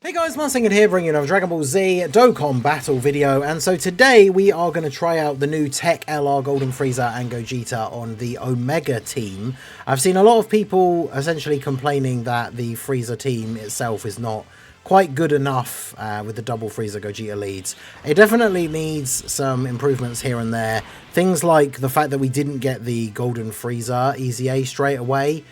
Hey guys, Marsinger here, bringing you another Dragon Ball Z Dokkan Battle video, and so today we are going to try out the new TEQ LR Golden Frieza and Gogeta on the Omega team. I've seen a lot of people essentially complaining that the Frieza team itself is not quite good enough with the double Frieza Gogeta leads. It definitely needs some improvements here and there. Things like the fact that we didn't get the Golden Frieza EZA straight away,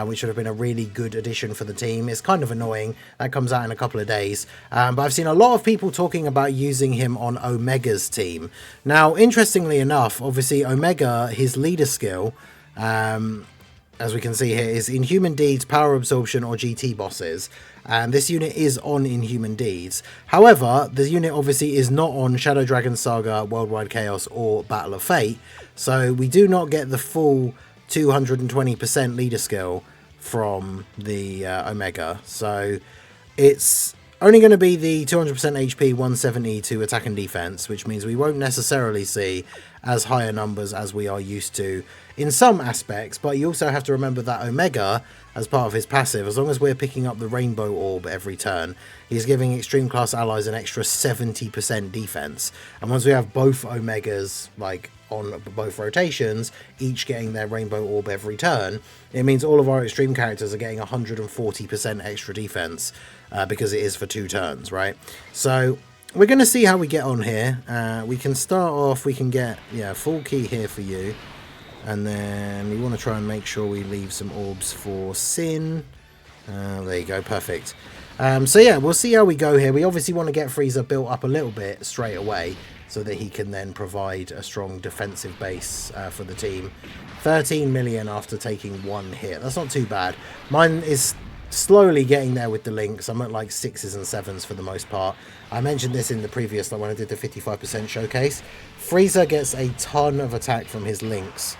which would have been a really good addition for the team. It's kind of annoying. That comes out in a couple of days. But I've seen a lot of people talking about using him on Omega's team. Now, interestingly enough, obviously Omega, his leader skill, as we can see here, is Inhuman Deeds, Power Absorption, or GT bosses. And this unit is on Inhuman Deeds. However, the unit obviously is not on Shadow Dragon Saga, Worldwide Chaos, or Battle of Fate. So we do not get the full 220% leader skill from the Omega. So it's only going to be the 200% HP, 170 to attack and defense, which means we won't necessarily see as higher numbers as we are used to in some aspects. But you also have to remember that Omega, as part of his passive, as long as we're picking up the Rainbow Orb every turn, he's giving Extreme Class allies an extra 70% defense. And once we have both Omegas, like, on both rotations, each getting their Rainbow Orb every turn, it means all of our extreme characters are getting 140% extra defense, because it is for 2 turns, right? So we're going to see how we get on here. We can start off, we can get, full key here for you, and then we want to try and make sure we leave some orbs for Sin. There you go, perfect. So yeah, we'll see how we go here. We obviously want to get Frieza built up a little bit straight away, so that he can then provide a strong defensive base for the team. 13 million after taking 1 hit. That's not too bad. Mine is slowly getting there with the links. I'm at like 6s and 7s for the most part. I mentioned this in the previous, like when I did the 55% showcase. Frieza gets a ton of attack from his links.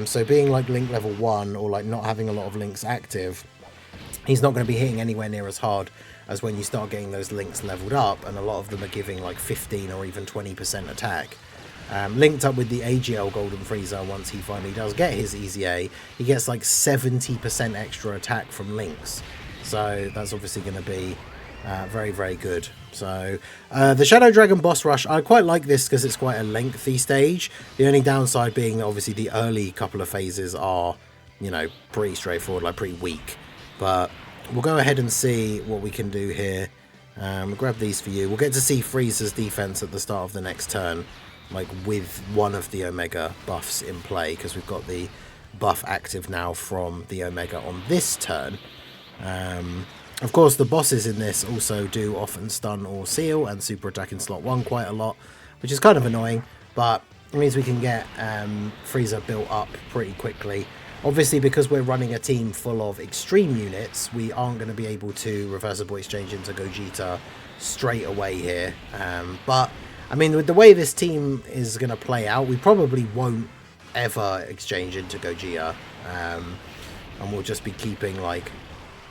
So being like link level 1 or like not having a lot of links active, he's not going to be hitting anywhere near as hard as when you start getting those links leveled up, and a lot of them are giving like 15 or even 20% attack. Linked up with the AGL Golden Frieza, once he finally does get his EZA, he gets like 70% extra attack from links. So that's obviously going to be very, very good. So the Shadow Dragon boss rush, I quite like this because it's quite a lengthy stage. The only downside being obviously the early couple of phases are, pretty straightforward, like pretty weak. But we'll go ahead and see what we can do here. We'll grab these for you. We'll get to see Frieza's defense at the start of the next turn, like with one of the Omega buffs in play, because we've got the buff active now from the Omega on this turn. Of course, the bosses in this also do often stun or seal and super attack in slot 1 quite a lot, which is kind of annoying, but it means we can get Frieza built up pretty quickly. Obviously, because we're running a team full of extreme units, we aren't going to be able to reversible exchange into Gogeta straight away here. But, I mean, with the way this team is going to play out, we probably won't ever exchange into Gogeta. And we'll just be keeping, like,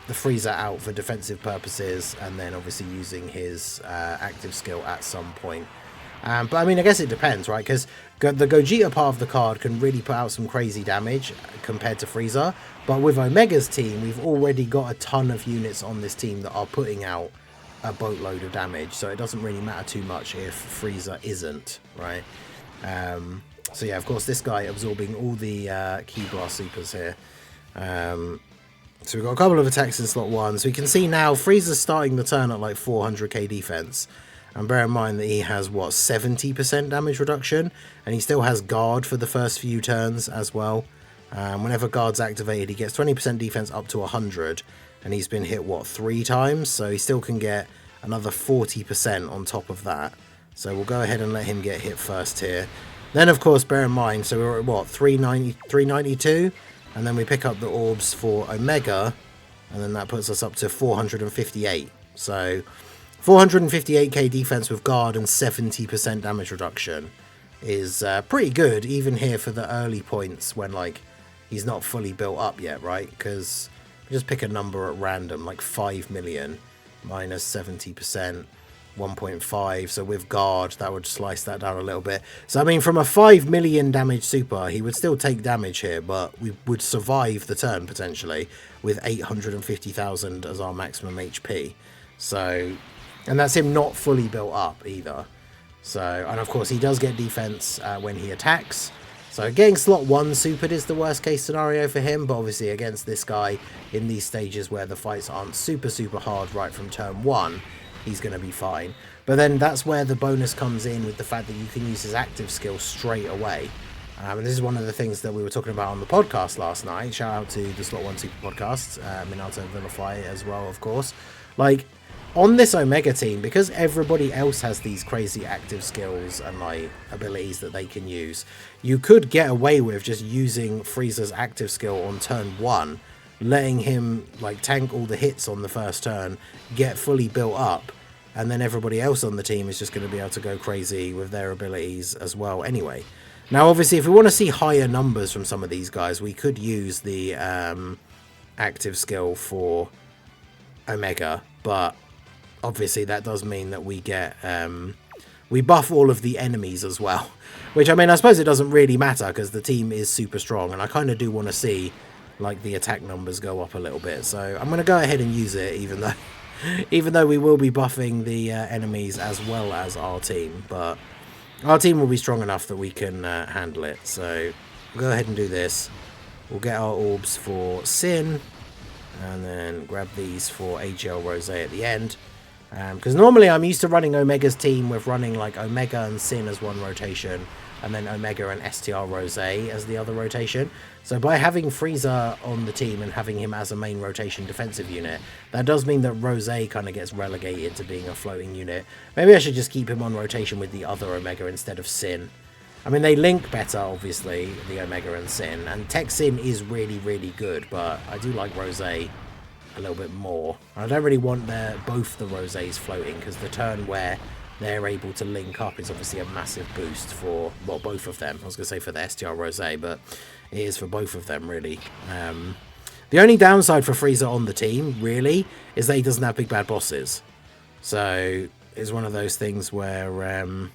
the Frieza out for defensive purposes, and then obviously using his active skill at some point. But I mean, I guess it depends, right? Because the Gogeta part of the card can really put out some crazy damage compared to Frieza. But with Omega's team, we've already got a ton of units on this team that are putting out a boatload of damage. So it doesn't really matter too much if Frieza isn't, right? So yeah, of course, this guy absorbing all the Ki Blast supers here. So we've got a couple of attacks in slot 1. So we can see now Frieza's starting the turn at like 400k defense. And bear in mind that he has, what, 70% damage reduction? And he still has guard for the first few turns as well. Whenever guard's activated, he gets 20% defense up to 100. And he's been hit, what, 3 times? So he still can get another 40% on top of that. So we'll go ahead and let him get hit first here. Then, of course, bear in mind, so we're at, what, 392? And then we pick up the orbs for Omega. And then that puts us up to 458. So 458k defense with guard and 70% damage reduction is pretty good, even here for the early points when, like, he's not fully built up yet, right? Because just pick a number at random, like 5 million minus 70%, 1.5. So with guard, that would slice that down a little bit. So, I mean, from a 5 million damage super, he would still take damage here, but we would survive the turn, potentially, with 850,000 as our maximum HP. So, and that's him not fully built up either. So, and of course he does get defense when he attacks. So getting slot 1 supered is the worst case scenario for him, but obviously against this guy in these stages where the fights aren't super hard right from turn 1, he's going to be fine. But then that's where the bonus comes in with the fact that you can use his active skill straight away. And this is one of the things that we were talking about on the podcast last night. Shout out to the Slot 1 Super Podcast, Minato Vilify as well, of course. Like, on this Omega team, because everybody else has these crazy active skills and like abilities that they can use, you could get away with just using Frieza's active skill on turn 1, letting him like tank all the hits on the first turn, get fully built up, and then everybody else on the team is just going to be able to go crazy with their abilities as well anyway. Now obviously if we want to see higher numbers from some of these guys, we could use the active skill for Omega, but obviously that does mean that we get we buff all of the enemies as well, which I mean I suppose it doesn't really matter because the team is super strong, and I kind of do want to see like the attack numbers go up a little bit, so I'm going to go ahead and use it even though we will be buffing the enemies as well as our team, but our team will be strong enough that we can handle it. So we'll go ahead and do this. We'll get our orbs for Sin, and then grab these for AGL Rose at the end. Because normally I'm used to running Omega's team with running like Omega and Sin as one rotation, and then Omega and STR Rose as the other rotation. So by having Frieza on the team and having him as a main rotation defensive unit, that does mean that Rose kind of gets relegated to being a floating unit. Maybe I should just keep him on rotation with the other Omega instead of Sin. I mean, they link better, obviously, the Omega and Sin, and Tech Sin is really good, but I do like Rose a little bit more. I don't really want both the Roses floating, because the turn where they're able to link up is obviously a massive boost for, well, both of them. I was going to say for the STR Rose, but it is for both of them, really. The only downside for Frieza on the team, really, is that he doesn't have big bad bosses. So it's one of those things where... and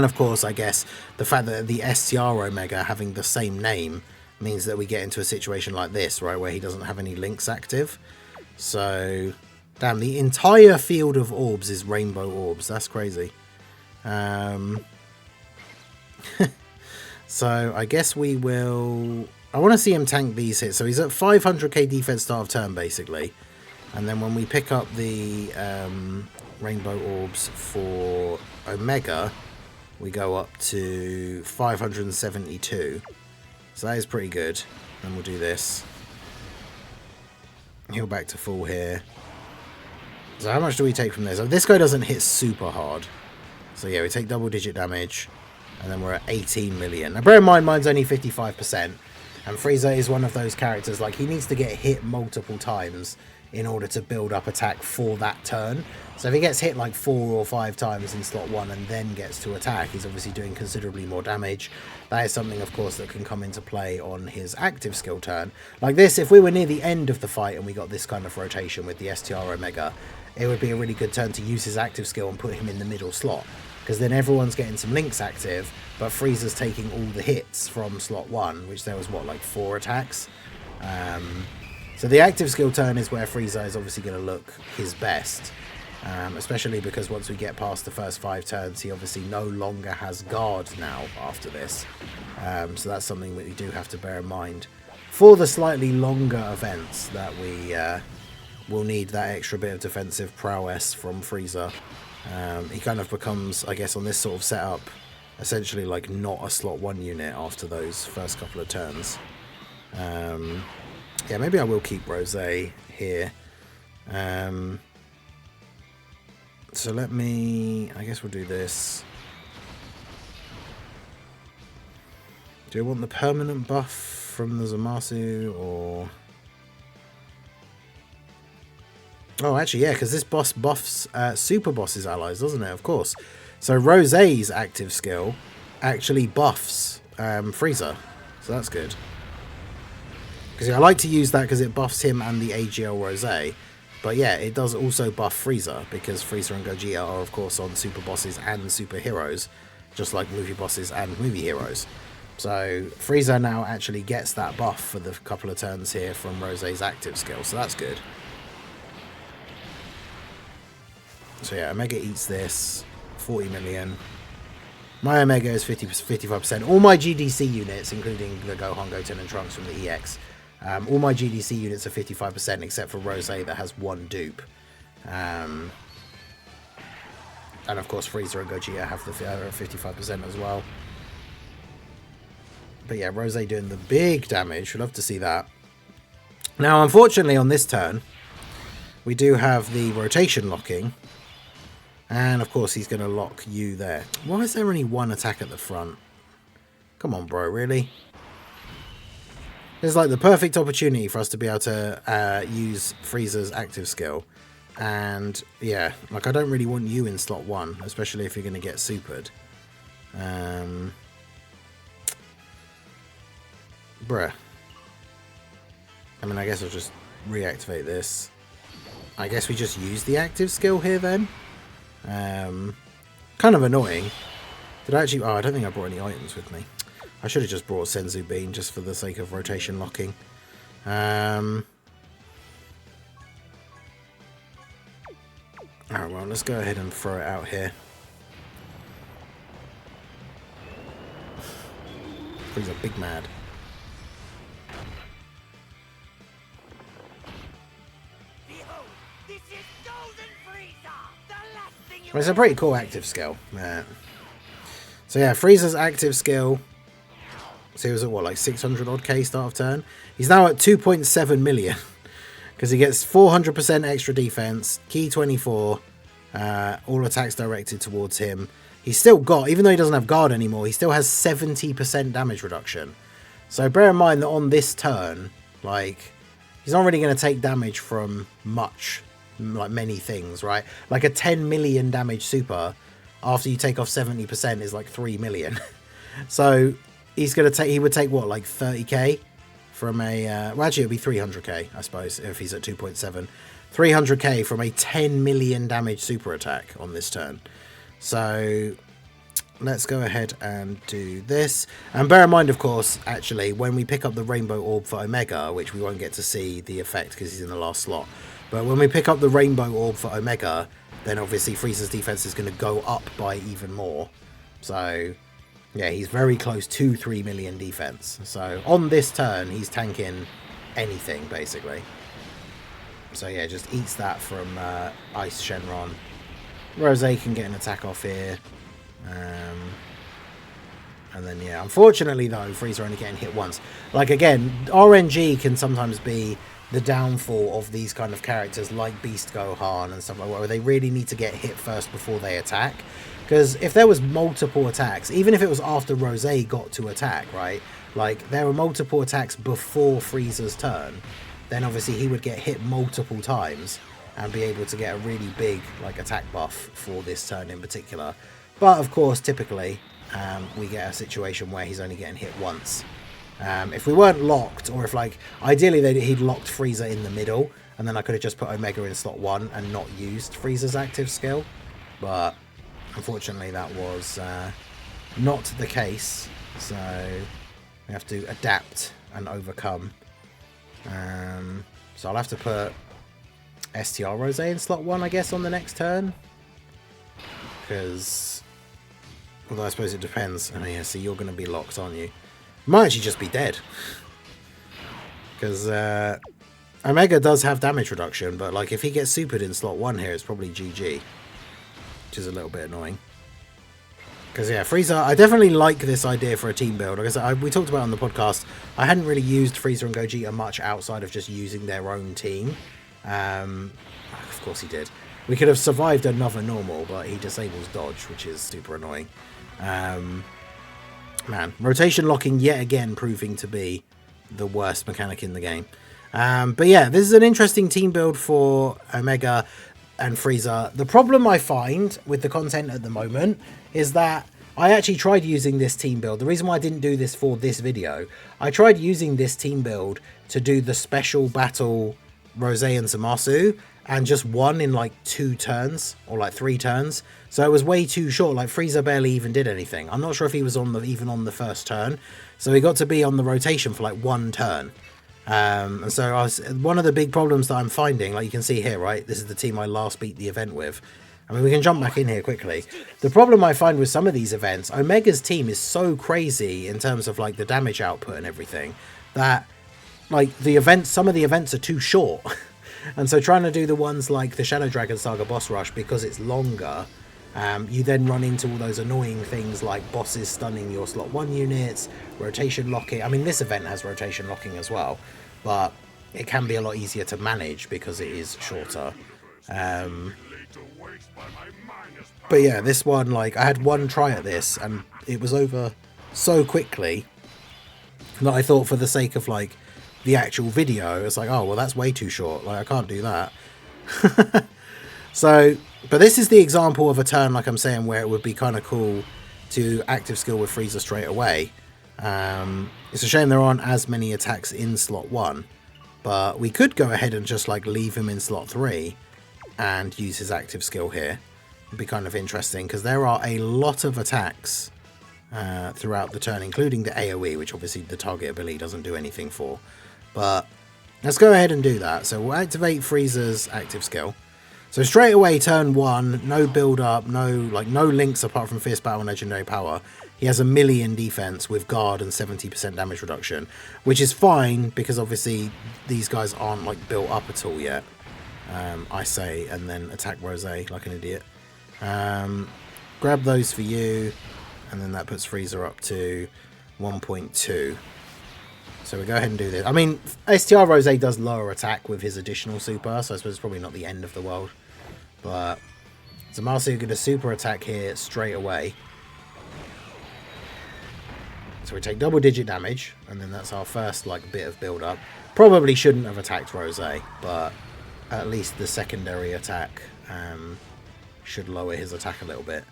of course, I guess, the fact that the STR Omega having the same name means that we get into a situation like this, right, where he doesn't have any links active. So... damn, the entire field of orbs is rainbow orbs. That's crazy. So I guess we will... I want to see him tank these hits. So he's at 500k defense start of turn, basically. And then when we pick up the rainbow orbs for Omega, we go up to 572. So that is pretty good. And we'll do this. Heal back to full here. So how much do we take from this? So this guy doesn't hit super hard. So yeah, we take double-digit damage. And then we're at 18 million. Now bear in mind, mine's only 55%. And Frieza is one of those characters, like, he needs to get hit multiple times in order to build up attack for that turn. So if he gets hit like 4 or 5 times in slot 1 and then gets to attack, he's obviously doing considerably more damage. That is something, of course, that can come into play on his active skill turn. Like this, if we were near the end of the fight and we got this kind of rotation with the STR Omega, it would be a really good turn to use his active skill and put him in the middle slot. Because then everyone's getting some links active, but Frieza's taking all the hits from slot 1, which there was, what, like 4 attacks? So the active skill turn is where Frieza is obviously going to look his best. Especially because once we get past the first 5 turns, he obviously no longer has guard now after this. So that's something that we do have to bear in mind. For the slightly longer events that we will need that extra bit of defensive prowess from Frieza. He kind of becomes, I guess, on this sort of setup, essentially like not a slot 1 unit after those first couple of turns. Yeah, maybe I will keep Rose here. So let me... I guess we'll do this. Do I want the permanent buff from the Zamasu, or... Oh, actually, yeah, because this boss buffs Super Boss's allies, doesn't it? Of course. So Rose's active skill actually buffs Frieza. So that's good. Because I like to use that because it buffs him and the AGL Rose. But yeah, it does also buff Frieza, because Frieza and Gogeta are, of course, on Super Bosses and Super Heroes, just like Movie Bosses and Movie Heroes. So Frieza now actually gets that buff for the couple of turns here from Rose's active skill, so that's good. So yeah, Omega eats this. 40 million. My Omega is 55%. All my GDC units, including the Gohan, Goten, and Trunks from the EX, all my GDC units are 55%, except for Rose that has one dupe. And of course, Frieza and Gogeta have the 55% as well. But yeah, Rose doing the big damage. We'd love to see that. Now, unfortunately, on this turn, we do have the rotation locking. And, of course, he's going to lock you there. Why is there only one attack at the front? Come on, bro, really? It's like the perfect opportunity for us to be able to use Frieza's active skill. And, yeah, like, I don't really want you in slot 1, especially if you're going to get supered. Bruh. I mean, I guess I'll just reactivate this. I guess we just use the active skill here, then. Kind of annoying. Did I actually... Oh, I don't think I brought any items with me. I should have just brought Senzu Bean just for the sake of rotation locking. Alright, well, let's go ahead and throw it out here. He's a big mad. Well, it's a pretty cool active skill. So yeah, Frieza's active skill. So he was at what, like 600 odd K start of turn? He's now at 2.7 million. Because he gets 400% extra defense, key 24, all attacks directed towards him. He's still got, even though he doesn't have guard anymore, he still has 70% damage reduction. So bear in mind that on this turn, like, he's not really going to take damage from much, like many things, right? Like a 10 million damage super, after you take off 70% is like 3 million. So he's going to take, he would take what, like 30k? From a, well actually it'll be 300k I suppose if he's at 2.7. 300k from a 10 million damage super attack on this turn. So let's go ahead and do this. And bear in mind, of course, actually, when we pick up the Rainbow Orb for Omega, which we won't get to see the effect because he's in the last slot. But when we pick up the Rainbow Orb for Omega, then obviously Frieza's defense is going to go up by even more. So yeah, he's very close to 3 million defense. So on this turn, he's tanking anything, basically. So yeah, just eats that from Ice Shenron. Rose can get an attack off here. And then, yeah, unfortunately, though, Frieza only getting hit once. Like, again, RNG can sometimes be the downfall of these kind of characters like Beast Gohan and stuff like that, where they really need to get hit first before they attack. Because if there was multiple attacks, even if it was after Rose got to attack, right? Like, there were multiple attacks before Frieza's turn, then obviously he would get hit multiple times and be able to get a really big, like, attack buff for this turn in particular. But, of course, typically, we get a situation where he's only getting hit once. If we weren't locked, or if, like, ideally he'd locked Frieza in the middle, and then I could have just put Omega in slot 1 and not used Frieza's active skill. But unfortunately, that was not the case, so we have to adapt and overcome. So I'll have to put STR Rose in slot 1, I guess, on the next turn. Because, although I suppose it depends. Oh yeah, so you're going to be locked, aren't you? Might actually just be dead. Because Omega does have damage reduction, but like if he gets supered in slot 1 here, it's probably GG. Which is a little bit annoying. Because yeah, Frieza, I definitely like this idea for a team build. Like I said, we talked about it on the podcast. I hadn't really used Frieza and Gogeta much outside of just using their own team. Of course he did. We could have survived another normal, but he disables dodge, which is super annoying. Man, rotation locking yet again proving to be the worst mechanic in the game. But yeah, this is an interesting team build for Omega and Frieza. The problem I find with the content at the moment is that I actually tried using this team build. The reason why I didn't do this for this video, I tried using this team build to do the special battle Rose and Zamasu, and just won in like 2 turns or like 3 turns. So it was way too short. Like Frieza barely even did anything. I'm not sure if he was on even on the first turn. So he got to be on the rotation for like 1 turn. And so one of the big problems that I'm finding, like you can see here, right? This is the team I last beat the event with. I mean, we can jump back in here quickly. The problem I find with some of these events, Omega's team is so crazy in terms of like the damage output and everything that like the events, some of the events are too short. And so trying to do the ones like the Shadow Dragon Saga boss rush, because it's longer, you then run into all those annoying things like bosses stunning your slot 1 units, rotation locking. I mean, this event has rotation locking as well, but it can be a lot easier to manage because it is shorter. But yeah, this one, like, I had one try at this and it was over so quickly that I thought, for the sake of like the actual video, it's like, oh well, that's way too short, like I can't do that. So, but this is the example of a turn, like I'm saying, where it would be kind of cool to active skill with Frieza straight away. It's a shame there aren't as many attacks in slot 1, but we could go ahead and just like leave him in slot 3 and use his active skill here. It'd be kind of interesting because there are a lot of attacks throughout the turn, including the AoE, which obviously the target ability doesn't do anything for. But let's go ahead and do that. So we'll activate Frieza's active skill. So straight away, turn 1, no build up, no links apart from Fierce Battle and Legendary Power. He has 1,000,000 defense with guard and 70% damage reduction, which is fine because obviously these guys aren't like built up at all yet. I say, and then attack Rose like an idiot. Grab those for you, and then that puts Frieza up to 1.2. So we go ahead and do this. I mean, STR Rose does lower attack with his additional super, so I suppose it's probably not the end of the world. But Zamasu get a super attack here straight away. So we take double digit damage, and then that's our first like bit of build up. Probably shouldn't have attacked Rose, but at least the secondary attack should lower his attack a little bit.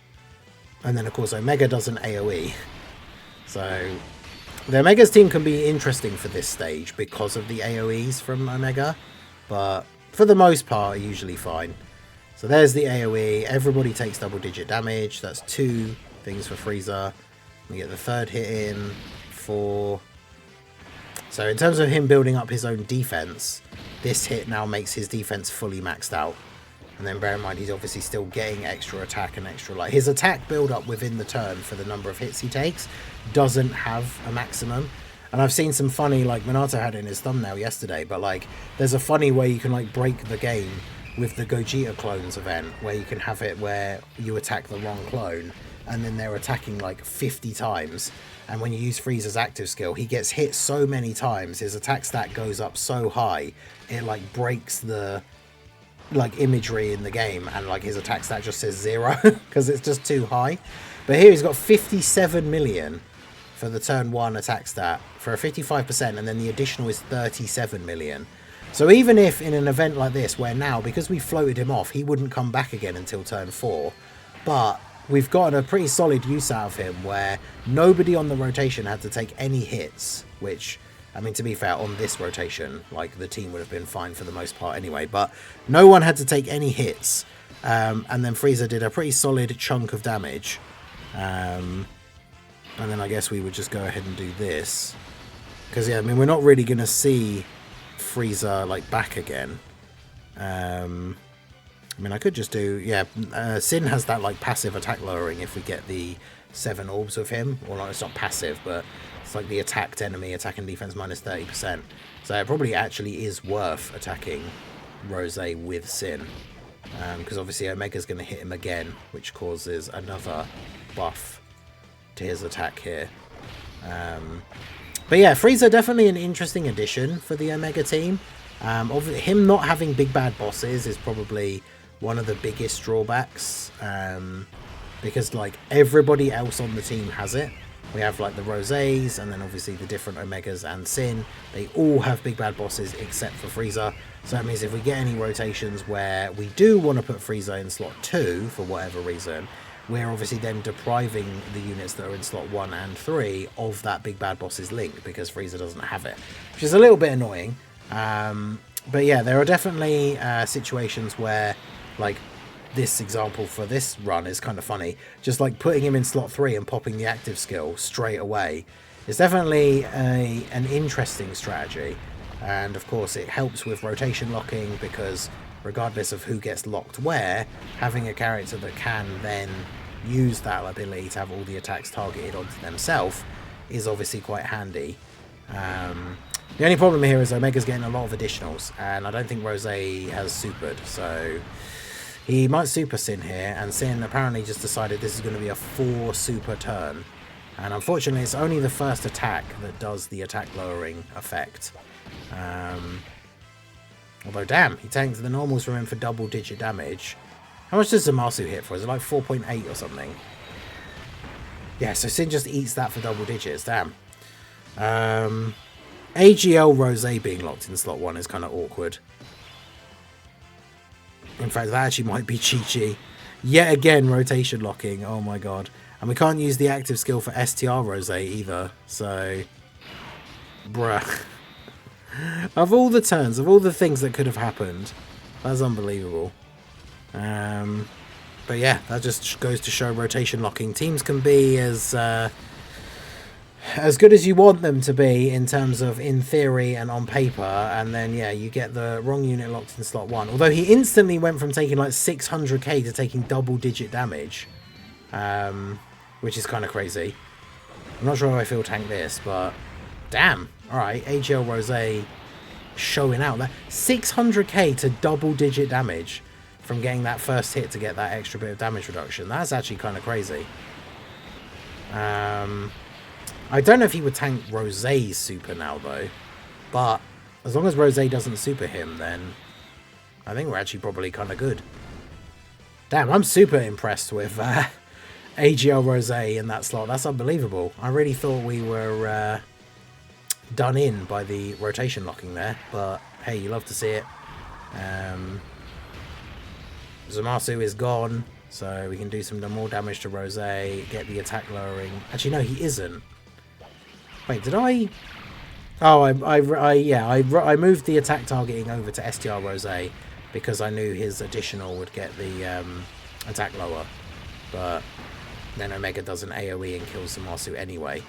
And then of course Omega does an AoE. So the Omega's team can be interesting for this stage because of the AoEs from Omega, but for the most part usually fine. So there's the AoE, everybody takes double digit damage, that's 2 things for Frieza. We get the third hit in, 4. So in terms of him building up his own defense, this hit now makes his defense fully maxed out. And then bear in mind, he's obviously still getting extra attack and extra, like, his attack build up within the turn for the number of hits he takes doesn't have a maximum. And I've seen some funny, like Minato had it in his thumbnail yesterday, but like there's a funny way you can like break the game with the Gogeta clones event, where you can have it where you attack the wrong clone and then they're attacking like 50 times. And when you use Frieza's active skill, he gets hit so many times, his attack stat goes up so high, it like breaks the like imagery in the game, and like his attack stat just says 0 because it's just too high. But here he's got 57 million for the turn 1 attack stat for a 55%, and then the additional is 37 million. So even if in an event like this, where now, because we floated him off, he wouldn't come back again until turn 4, but we've gotten a pretty solid use out of him where nobody on the rotation had to take any hits, which, I mean, to be fair, on this rotation, like, the team would have been fine for the most part anyway, but no one had to take any hits, and then Frieza did a pretty solid chunk of damage, and then I guess we would just go ahead and do this, because, yeah, I mean, we're not really going to see Frieza, like, back again. I mean, I could just do, yeah, Sin has that, like, passive attack lowering if we get the 7 orbs of him. Well, no, it's not passive, but it's like the attacked enemy, attack and defense minus 30%. So it probably actually is worth attacking Rose with Sin. Because obviously Omega's going to hit him again, which causes another buff to his attack here. But yeah, Frieza definitely an interesting addition for the Omega team. Him not having big bad bosses is probably one of the biggest drawbacks, because like everybody else on the team has it. We have like the Rosés, and then obviously the different Omegas and Sin. They all have big bad bosses except for Frieza. So that means if we get any rotations where we do want to put Frieza in slot 2 for whatever reason, we're obviously then depriving the units that are in slot 1 and 3 of that big bad boss's link, because Frieza doesn't have it, which is a little bit annoying. But yeah, there are definitely situations where, like, this example for this run is kind of funny. Just like putting him in slot 3 and popping the active skill straight away is definitely an interesting strategy. And of course it helps with rotation locking, because regardless of who gets locked where, having a character that can then use that ability to have all the attacks targeted onto themselves is obviously quite handy. The only problem here is Omega's getting a lot of additionals, and I don't think Rose has supered, so he might super Sin here, and Sin apparently just decided this is going to be a 4 super turn. And unfortunately, it's only the first attack that does the attack lowering effect. Although, damn, he tanked the normals from him for double-digit damage. How much does Zamasu hit for? Is it like 4.8 or something? Yeah, so Sin just eats that for double digits. Damn. AGL Rose being locked in slot 1 is kind of awkward. In fact, that actually might be Chi-Chi. Yet again, rotation locking. Oh my god. And we can't use the active skill for STR Rose either. So, bruh. Of all the turns, of all the things that could have happened, that's unbelievable. But yeah, that just goes to show rotation locking. Teams can be as good as you want them to be in terms of in theory and on paper, and then yeah, you get the wrong unit locked in slot 1. Although he instantly went from taking like 600k to taking double-digit damage, which is kind of crazy. I'm not sure how I feel tank this, but damn. All right, AGL Rose showing out that 600k to double-digit damage from getting that first hit to get that extra bit of damage reduction. That's actually kind of crazy. I don't know if he would tank Rose's super now, though. But as long as Rose doesn't super him, then I think we're actually probably kind of good. Damn, I'm super impressed with AGL Rose in that slot. That's unbelievable. I really thought we were done in by the rotation locking there. But hey, you love to see it. Zamasu is gone, so we can do some more damage to Rose, get the attack lowering. Actually, no, he isn't. Wait, did I? Oh, I moved the attack targeting over to STR Rose because I knew his additional would get the attack lower. But then Omega does an AoE and kills Zamasu anyway.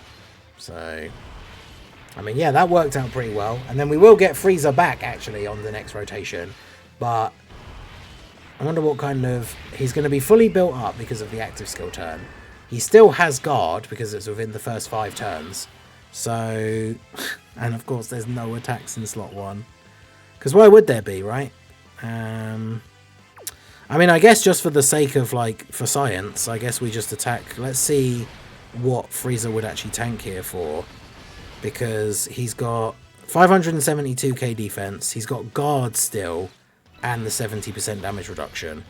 So, I mean, yeah, that worked out pretty well. And then we will get Frieza back, actually, on the next rotation. But I wonder what kind of... He's going to be fully built up because of the active skill turn. He still has guard because it's within the first 5 turns. So, and of course there's no attacks in slot 1. Because why would there be, right? I mean, I guess just for the sake of, like, for science, I guess we just attack. Let's see what Frieza would actually tank here for. Because he's got 572k defense, he's got guard still, and the 70% damage reduction.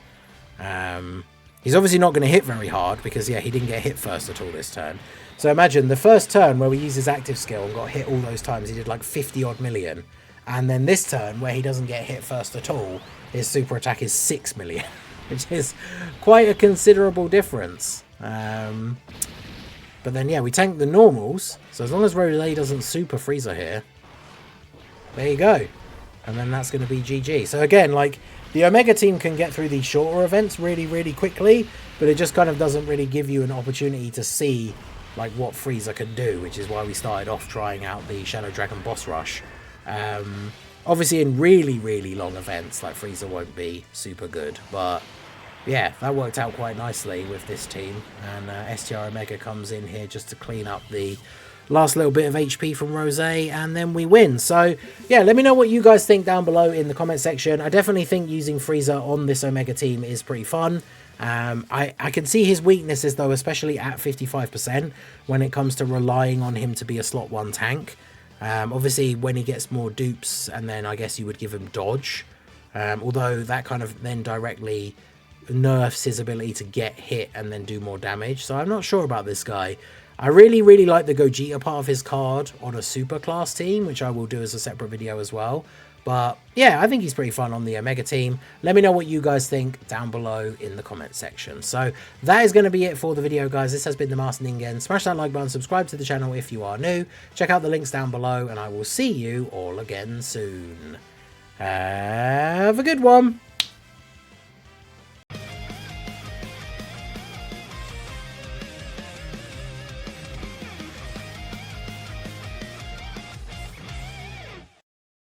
He's obviously not going to hit very hard because, yeah, he didn't get hit first at all this turn. So imagine the first turn where we used his active skill and got hit all those times, he did like 50 odd million. And then this turn where he doesn't get hit first at all, his super attack is 6 million, which is quite a considerable difference. But then, yeah, we tank the normals. So as long as Rose doesn't super Frieza here, there you go. And then that's going to be GG. So again, like, the Omega team can get through these shorter events really, really quickly, but it just kind of doesn't really give you an opportunity to see, like, what Frieza can do, which is why we started off trying out the Shadow Dragon boss rush. Obviously, in really, really long events, like, Frieza won't be super good, but yeah, that worked out quite nicely with this team, and STR Omega comes in here just to clean up the last little bit of HP from Rose, and then we win. So yeah, let me know what you guys think down below in the comment section. I definitely think using Frieza on this Omega team is pretty fun. I can see his weaknesses though, especially at 55% when it comes to relying on him to be a slot 1 tank. Obviously when he gets more dupes, and then I guess you would give him dodge, although that kind of then directly nerfs his ability to get hit and then do more damage. So I'm not sure about this guy. I really, really like the Gogeta part of his card on a super class team, which I will do as a separate video as well. But yeah, I think he's pretty fun on the Omega team. Let me know what you guys think down below in the comment section. So that is going to be it for the video, guys. This has been the Master Ningen. Smash that like button, subscribe to the channel if you are new. Check out the links down below, and I will see you all again soon. Have a good one.